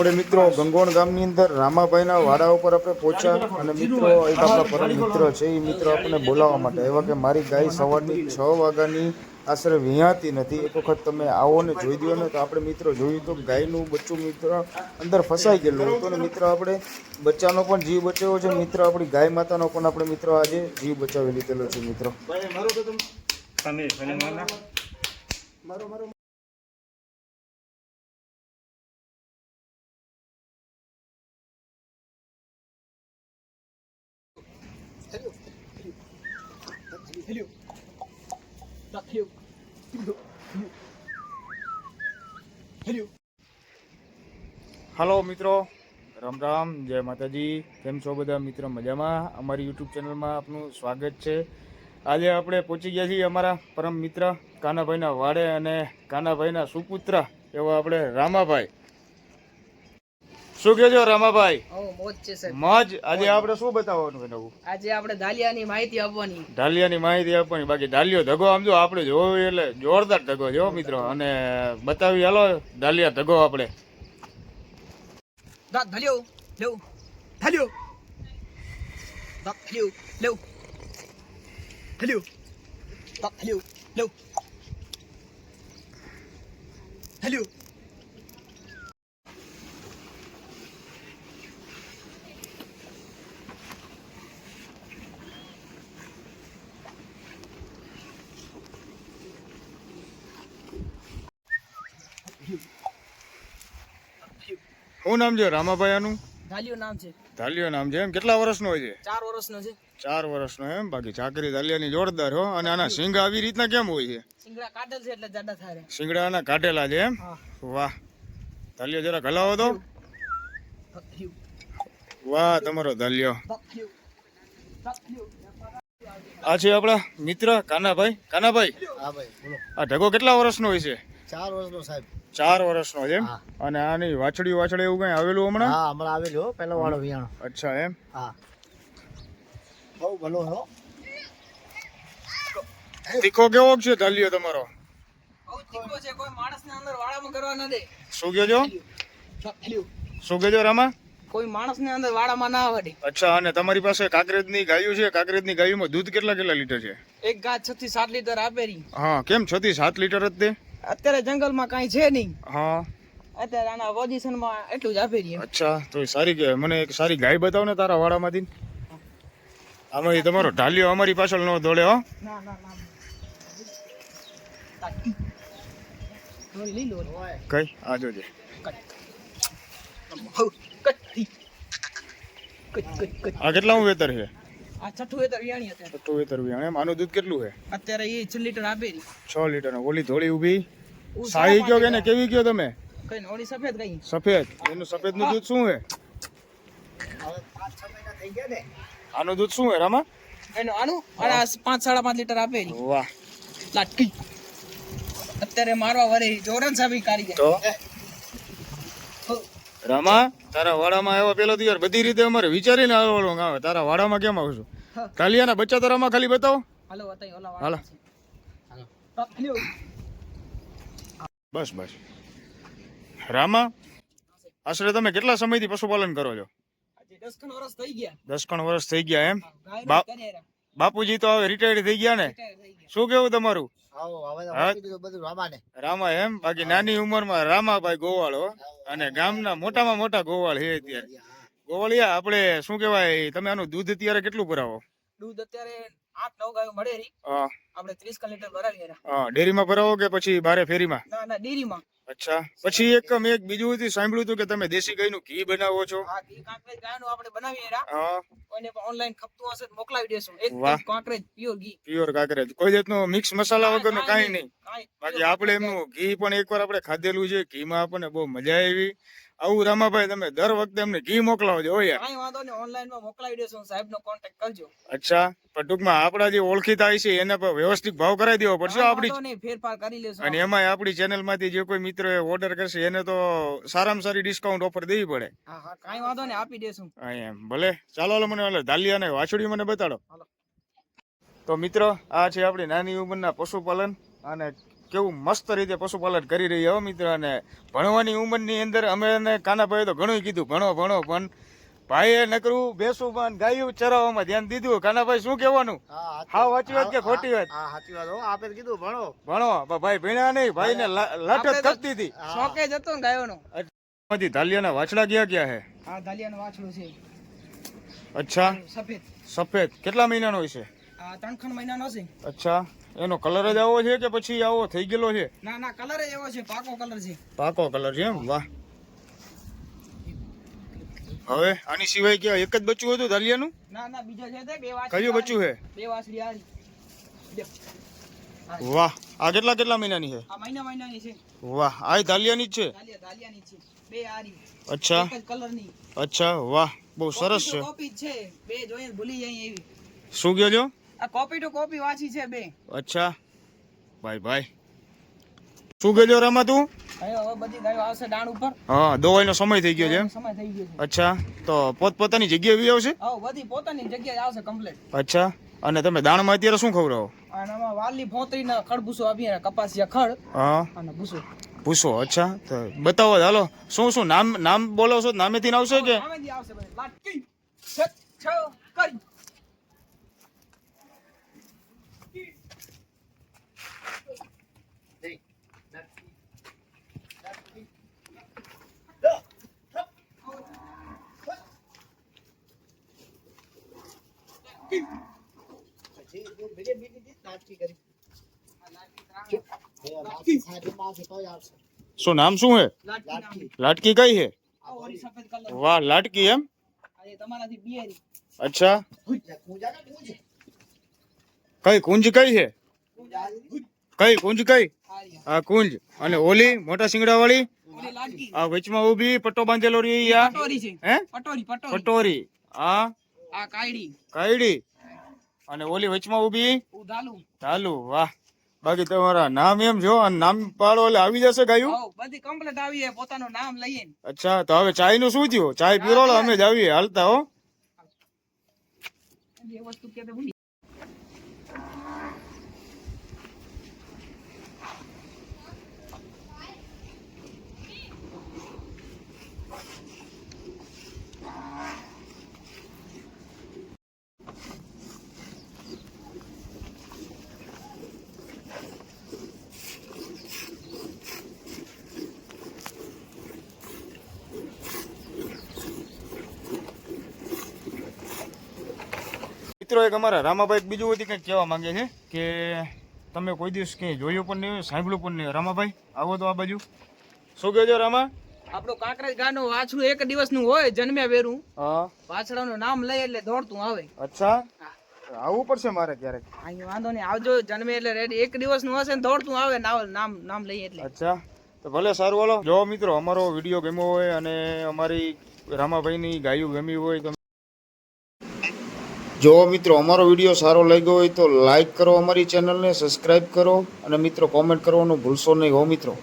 આપણે મિત્રો ગંગોણ ગામની અંદર રામાભાઈના વાડા ઉપર આપણે પહોંચ્યા અને મિત્રો એક આપણા પરમ મિત્ર છે એ મિત્ર આપણને બોલાવવા માટે આવ્યા કે મારી ગાય સવારની 6 વાગ્યાની આશરે વિહાતી નથી, એક વખત તમે આવો ને જોઈ દો ને. તો આપણે મિત્રો જોયું તો ગાયનું બચ્ચું મિત્ર અંદર ફસાઈ ગયેલું હતું અને મિત્ર આપણે બચ્ચાનો પણ જીવ બચાવ્યો છે. મિત્ર આપણી ગાય માતાનો પણ આપણે મિત્રો આજે જીવ બચાવી લીધેલો છે. મિત્રો હાલો મિત્રો, રામ રામ, જય માતાજી. કેમ છો બધા મિત્રો? મજામાં? અમારી યુટ્યુબ ચેનલમાં આપનું સ્વાગત છે. આજે આપણે પહોંચી ગયા છીએ અમારા પરમ મિત્ર કાનાભાઈના વાડે અને કાનાભાઈના સુપુત્ર એવા આપણે રામાભાઈ. શું કહેજો રામાભાઈ? મોજ છે સર. મોજ. આજે આપણે શું બતાવવાનું છે નવું? આજે આપણે ઢાલિયાની માહિતી આપવાની. ઢાલિયાની માહિતી આપવાની. બાકી ઢાલિયો ધગો આમ જો આપણે જોયું એટલે જોરદાર ધગો છે મિત્રો, અને બતાવી હાલો ઢાલિયા ધગો આપણે. ઢાલિયો લેવ, ઢાલિયો ઢાલિયો લેવ, ઢાલિયો ઢાલિયો લેવ, ઢાલિયો. શું નામ છે રામાભાઈ આનું? ઢાલિયો નામ છે. ધાલિયો નામ છે એમ? કેટલા વર્ષનો હોય છે? 4 વર્ષનો છે. 4 વર્ષનો એમ? બાકી ચાકરી ધાલિયાની જોરદાર હો. અને આના સિંગ આવી રીતના કેમ હોય છે? સિંગડા કાઢેલ છે એટલે જાડા થાય. સિંગડા આના કાઢેલા છે એમ? વાહ, ધાલિયો જરા હલાવો તો. વાહ તમારો ધાલિયો. આ છે આપણા મિત્ર કાનાભાઈ. કાનાભાઈ, હા ભાઈ બોલો. આ ઢગો કેટલા વર્ષનો હોય છે? 4 વર્ષનો સાહેબ. 4 વર્ષનો છે એમ? અને આની વાછડી એવું કઈ આવેલું હમણાં? હા હમણાં આવેલો પેલો વાળો વિયાણો. અચ્છા એમ? હા બહુ ભલો હો. તીખો કેવો છે ધાલિયો તમારો? બહુ તીખો છે, કોઈ માણસને અંદર વાડામાં કરવા ન દે. શું કહેજો? ઢાલિયો શું કહેજો રામા? કોઈ માણસને અંદર વાડામાં ના આવડે. અચ્છા, અને તમારી પાસે કાંકરેજની ગાયું છે? કાંકરેજની ગાયુંમાં દૂધ કેટલા લીટર છે? એક ગાય 6 થી 7 લીટર આપે રહી. હા, કેમ 6 થી 7 લીટર જ તે? અત્યારે જંગલમાં કાંઈ છે નહીં. હા, અત્યારે આના પોઝિશનમાં એટલું જ આપે રહી. અચ્છા, તો એ સારી કે મને એક સારી ગાય બતાવો ને તારા વાડામાંથી. આમાં તમારો ઢાલિયો અમારી પાછળ ન દોડે હો. ના ના ના. લઈ લો. કઈ આ જોજે. આ કેટલામું વેતર છે? આ 6ઠું વેતર વિયાણી અત્યારે. 6 વેતર વિયાણ એમ? આનું દૂધ કેટલું છે? અત્યારે એ 6 લીટર આપે રહી. 6 લીટર. ઓલી ધોળી ઊભી સાહી કયો કે ને કેવી કયો તમે? કઈ ઓલી સફેદ કઈ સફેદ. એનું સફેદ નું દૂધ શું છે? હવે 5-6 મહિના થઈ ગયા ને. આનું દૂધ શું છે રામા? એનું આનું આના 5-5.5 લીટર આપે રહી. વાહ, લાટકી અત્યારે મારવા વરે જોરન સાબી કારીગર. તો રામા તારા વાડામાં આવ્યા પેલો તો યાર બધી રીતે અમારે વિચારીને આવવાનું આવે. તારા વાડામાં કેમ આવશું? ધાલિયાના બચ્ચા તો રામા ખાલી બતાવો. હાલો બતાઈ ઓલા હાલો. હાલો. બસ બસ. રામા, આશરે તમે કેટલા સમયથી પશુપાલન કરો છો? આજે 10 વર્ષ થઈ ગયા. 10 વર્ષ થઈ ગયા એમ? ગાય કર્યા બાપુજી તો હવે રિટાયર્ડ થઈ ગયા ને? થઈ ગયા. શું કેવું તમારું? આવો હવે તો હા. મૂકી દીધું બધું રામાને. રામા એમ? બાકી નાની ઉંમરમાં રામાભાઈ ગોવાળ હો. અને ગામના મોટામાં મોટા ગોવાળ છે અત્યારે. ગોવાળિયા આપણે શું કહેવાય, તમે આનું દૂધ અત્યારે કેટલું ભરાવો? દૂધ અત્યારે 8-9 ગાયો મળે રહી. હા, આપણે 30 લીટર ભરાવીએ રહ્યા. હા. ડેરીમાં ભરાવો કે પછી બારે ફેરીમાં? ના ના ડેરીમાં. અચ્છા. પછી મેં એક બીજું સાંભળ્યું હતું કે તમે દેશી ગાયનું ઘી બનાવો છો? આ ઘી કાંકરેજ ગાયનું આપણે બનાવીએ રહ્યા. હા. કોઈને પણ ઓનલાઈન ખપતું હશે તો મોકલાવી દેશું. વાહ. એક કાંકરેજ પ્યોર ઘી. પ્યોર કાંકરેજ. કોઈ જાતનું મિક્સ મસાલા વગરનું કાંઈ નહીં. કાંઈ બાકી આપણે એમનું ઘી પણ એકવાર આપણે ખાધેલું છે. ઘીમાં આપણને બહુ મજા આવી. આવું રામાભાઈ તમે દર વખતે અમને ઘી મોકલાવજો હો યાર. કાંઈ વાંધો નહીં, ઓનલાઈનમાં મોકલાવી દેશું. સાહેબનો કોન્ટેક્ટ કરજો. અચ્છા, પણ ટૂંકમાં આપણા જે ઓળખીતા છે એને પર વ્યવસ્થિત ભાવ કરાવી દેવો પડશે આપણી. વાંધો નહીં, ફેરફાર કરી લેશું. અને એમાંય આપણી ચેનલમાંથી જે કોઈ મિત્ર ઓર્ડર કરશે એને તો સારામાં સારી ડિસ્કાઉન્ટ ઓફર દેવી પડે. હા હા કાંઈ વાંધો નહીં, આપી દેશું. હા એમ. ભલે ચાલો હાલો, મને ધાલિયા અને વાછડી મને બતાડો. હાલો. તો મિત્રો આ છે આપણી નાની ઉંમરના પશુપાલન અને કેવું મસ્ત રીતે પશુપાલન કરી રહી હો મિત્ર. અને ભણવાની ઉંમરની અંદર અમે એને કાનાભાઈએ તો ઘણું કીધું ભણો ભણો, પણ ભાઈએ નકરું બેસું પણ ગાયું ચરાવવામાં ધ્યાન દીધું. કાનાભાઈ શું કહેવાનું? હા સાચી વાત કે ખોટી વાત? હા સાચી વાત હો, આપે તો કીધું ભણો ભણો, પણ ભાઈ ભણ્યા નહીં, ભાઈને લાટ જ કરતી હતી. શોકે જ હતો ને ગાયોનો. ધાલિયાના વાછડા ગયા હે? આ ધાલિયાનો વાછડો છે અચ્છા, સફેદ. સફેદ. કેટલા મહિનાનો હોય છે? આ 3 મહિનાનો છે. અચ્છા, એનો કલર જ આવો છે કે પછી આવો થઈ ગયેલો છે? ના ના, કલર એવો છે, પાકો કલર છે. પાકો કલર છે એમ? વાહ. હવે આની સિવાય કે એક જ બચ્ચું હતું ધાલિયાનું? ના ના, બીજો છે તે 2 વાછડી. કયું બચ્ચું છે? 2 વાછડી આરી. વાહ. આ કેટલા મહિનાની છે? આ મહિનાની છે. વાહ. આ ધાલિયાની જ છે? ધાલિયાની છે. 2 આરી. અચ્છા, એક જ કલરની. અચ્છા, વાહ, બહુ સરસ છે. કોપી જ છે. 2 જોઈએ ભૂલી જાય એવી. શું કહો છો? આ કોપી ટુ કોપી વાંચી છે 2. અચ્છા ભાઈ શું કહેજો રામા તું? હવે બધી ગાયો આવશે ડાણ ઉપર. હા, દવાઈનો સમય થઈ ગયો છે એમ? સમય થઈ ગયો છે. અચ્છા, તો પોતપોતાની જગ્યાએ બી આવશે? હા, બધી પોતાની જગ્યાએ આવશે કમ્પ્લીટ. અચ્છા, અને તમે દાણમાં અત્યારે શું ખવડાવો? અને આમાં વાલી ફોતરી ના ખડ ભૂસો આપીએ, કપાસિયા ખડ હા, અને ભૂસો. પૂછો. અચ્છા, તો બતાવો હાલો. શું નામ બોલો છો? નામેથી આવશે કે? આમેથી આવશે બધી. લાટકી છ કરી. શું નામ શું હે? લાટકી. લાટકી કઈ હે? આ ઓલી સફેદ કલર. વાહ, લાટકી એમ? આ તમારાથી બિયારી. અચ્છા, કઈ કુંજ કઈ હે? કઈ કુંજ કઈ? આ કુંજ. અને ઓલી મોટા શિંગડા વાળી? ઓલી લાટકી. આ વચમાં ઊભી પટ્ટો બાંધેલો રહી આ? પટોરી છે. હે? પટોરી. પટોરી. આ આ કાયડી. કાયડી. અને ઓલી વચમાં ઊભી ઉધાલું. ઢાલુ. વાહ. બાકી તમારા નામ એમ જો, અને નામ પાડો એટલે આવી જશે ગાયું? હઉ, બધી કમ્પ્લીટ આવી છે પોતાનું નામ લઈએ. અચ્છા, તો હવે ચાય નું શું થયું? ચાય પીરો અમે જ આવીએ હાલતા હો. એ વસ્તુ કે તો ભૂલી. મિત્રો એક અમારા રામાભાઈ બીજું બધી કંઈક કહેવા માંગે છે કે તમે કોઈ દિવસ કંઈ જોયું પણ નહીં, સાંભળ્યું પણ નહીં. રામાભાઈ આવો તો આ બાજુ. શું કહેજો રામા? આપણું કાંકરેજ ગાયનું વાછડું 1 દિવસનું હોય, જન્મ્યા વેરું. હા. વાછડાનું નામ લઈએ એટલે દોડતું આવે. અચ્છા, આવવું પડશે મારે ક્યારેક. અહીં વાંધો નહીં, આવજો. જન્મે એટલે રેડી 1 દિવસનું હશે ને દોડતું આવે. નામ લઈએ એટલે. અચ્છા, તો ભલે, સારું. હાલો. જો મિત્રો, અમારો વિડીયો ગમ્યો હોય અને અમારી રામાભાઈની ગાયું ગમી હોય તો જો મિત્રો અમારો વિડીયો સારો લાગ્યો હોય તો લાઈક કરો, અમારી ચેનલને સબસ્ક્રાઈબ કરો, અને મિત્રો કોમેન્ટ કરવાનું ભૂલશો નહીં હો મિત્રો.